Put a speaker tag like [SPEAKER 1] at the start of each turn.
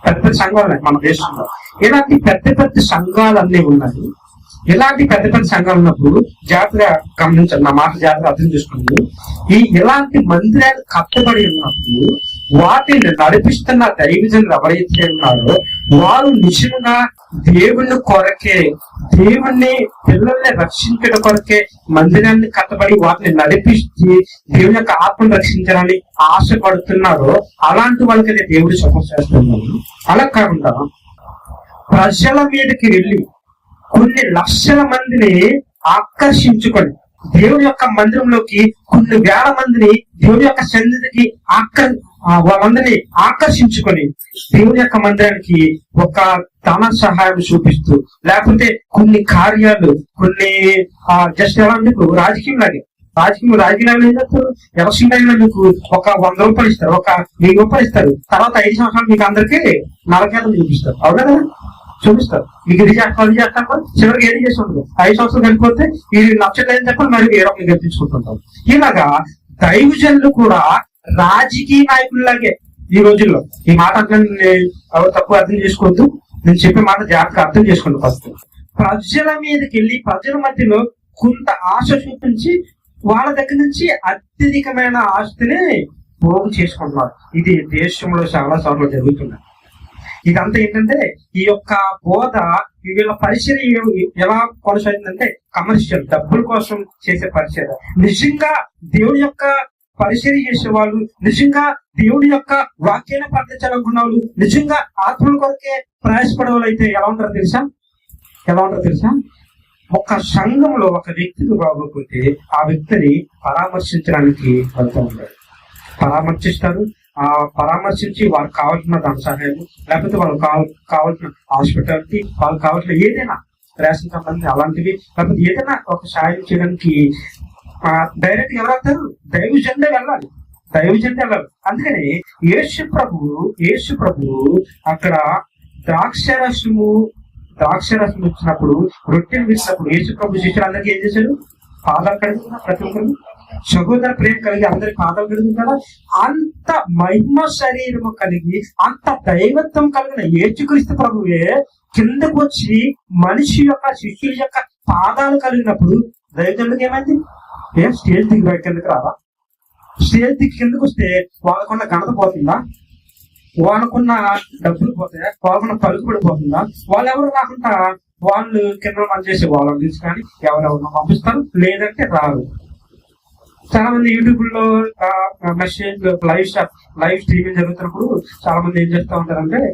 [SPEAKER 1] పెద్ద పెద్ద సంఘాలు ఉన్నాయి మన దేశంలో. ఇలాంటి పెద్ద పెద్ద సంఘాలు అన్నీ ఉన్నాయి. ఇలాంటి పెద్ద పెద్ద సంఘాలు ఉన్నప్పుడు జాగ్రత్తగా గమనించండి, నా మాట జాగ్రత్తగా అర్థం చేసుకోండి. ఇలాంటి మందిరాలు కట్టబడి ఉన్నప్పుడు వాటిని నడిపిస్తున్న దైవజనులు ఎవరైతే ఉన్నారో వారు నిజంగా దేవుని కొరకే, దేవుణ్ణి పిల్లల్ని రక్షించడం కొరకే మందిరాన్ని కట్టబడి వాటిని నడిపిస్తే దేవుని యొక్క ఆత్మను రక్షించాలని ఆశపడుతున్నారో అలాంటి వాళ్ళకైతే దేవుడు శుభం చేస్తున్నాడు. అలా కాకుండా ప్రజల మీదకి వెళ్ళి కొన్ని లక్షల మందిని ఆకర్షించుకొని దేవుని యొక్క మందిరంలోకి కొన్ని వేల మందిని దేవుని యొక్క సన్నిధికి వాళ్ళందరినీ ఆకర్షించుకొని దేవుని యొక్క మందిరానికి ఒక ధన సహాయం చూపిస్తూ, లేకపోతే కొన్ని కార్యాలు, కొన్ని జస్ట్ ఎలా మీకు రాజకీయాలు ఏం చేస్తారు, ఎలక్షన్ టైంలో మీకు ఒక 100 రూపాయలు ఇస్తారు, ఒక 1000 రూపాయలు ఇస్తారు. తర్వాత 5 సంవత్సరాలు మీకు అందరికీ నరకేతలు చూపిస్తారు. అవునా కదా, చూపిస్తారు. మీకు ఇది చేస్తాను చివరికి ఏది చేసి ఉంటుంది. 5 సంవత్సరాలు కలిపిపోతే ఇది నచ్చట్లేదని చెప్పి మరి వేరే ఒకరిని గెలిపించుకుంటుంటారు. ఇలాగా దైవజనులు కూడా రాజకీయ నాయకుల్లాగే ఈ రోజుల్లో. ఈ మాట ఎవరు తక్కువ అర్థం చేసుకోవద్దు, నేను చెప్పే మాట జాగ్రత్తగా అర్థం చేసుకోండి. ఫస్ట్ ప్రజల మీదకి వెళ్ళి ప్రజల మధ్యలో కొంత ఆశ చూపించి వాళ్ళ దగ్గర నుంచి అత్యధికమైన ఆస్తిని పోగు చేసుకుంటున్నారు. ఇది దేశంలో చాలా సార్లు జరుగుతున్నాయి. ఇదంతా ఏంటంటే ఈ యొక్క బోధ, వీళ్ళ పరిచర్య ఎలా కొనసాగుతుందంటే కమర్షియల్, డబ్బుల కోసం చేసే పరిచర్య. నిజంగా దేవుడి యొక్క పరిచర్య చేసే వాళ్ళు, నిజంగా దేవుడి యొక్క వాక్యాన్ని పాటించాలనుకున్న వాళ్ళు, నిజంగా ఆత్మల కొరకే ప్రయాసపడే వాళ్ళు అయితే ఎలా ఉంటారో తెలుసా? ఒక సంఘంలో ఒక వ్యక్తికి బాగోకపోతే ఆ వ్యక్తిని పరామర్శించడానికి వెళ్తూ ఉంటారు. పరామర్శిస్తారు. పరామర్శించి వాళ్ళకి కావాల్సిన ధన సహాయం, లేకపోతే వాళ్ళకి కావాల్సిన హాస్పిటాలిటీ, వాళ్ళకి కావాల్సిన ఏదైనా రేషన్ సంబంధించి అలాంటివి, లేకపోతే ఏదైనా ఒక సాయం చేయడానికి డైరెక్ట్ గా ఎవరు దైవజనుడే వెళ్ళాలి. అందుకని యేసు ప్రభు అక్కడ ద్రాక్షరసము ఇచ్చినప్పుడు, రొట్టెలు విసినప్పుడు యేసు ప్రభు శిష్యులు అందరికీ ఏం చేశాడు? పాదాలు కడుగుతున్నా, ప్రతి ఒక్కరు సహోదర ప్రేమ కలిగి అందరికి పాదాలు కడుగుతుందా? అంత మహిమ శరీరము కలిగి, అంత దైవత్వం కలిగిన యేసుక్రీస్తు ప్రభువే కిందకు వచ్చి మనిషి యొక్క శిష్యుల యొక్క పాదాలు కలిగినప్పుడు దైవజనులకు ఏమైంది? స్టేజ్ దిగి బయట కిందకి రాదా? స్టేజ్ దిగి కిందకు వస్తే వాళ్ళకున్న ఘనత పోతుందా? వాళ్ళకున్న డబ్బులు పోతాయా? వాళ్ళకున్న పలుకుబడి పోతుందా? వాళ్ళు ఎవరు రాకుండా వాళ్ళు కింద పనిచేసే వాళ్ళని తీసు కానీ ఎవరెవరినో పంపిస్తారు, లేదంటే రారు. చాలా మంది యూట్యూబ్ లో మెసేజ్ లైవ్ స్ట్రీమింగ్ జరుగుతున్నప్పుడు చాలా మంది ఏం చేస్తూ ఉంటారంటే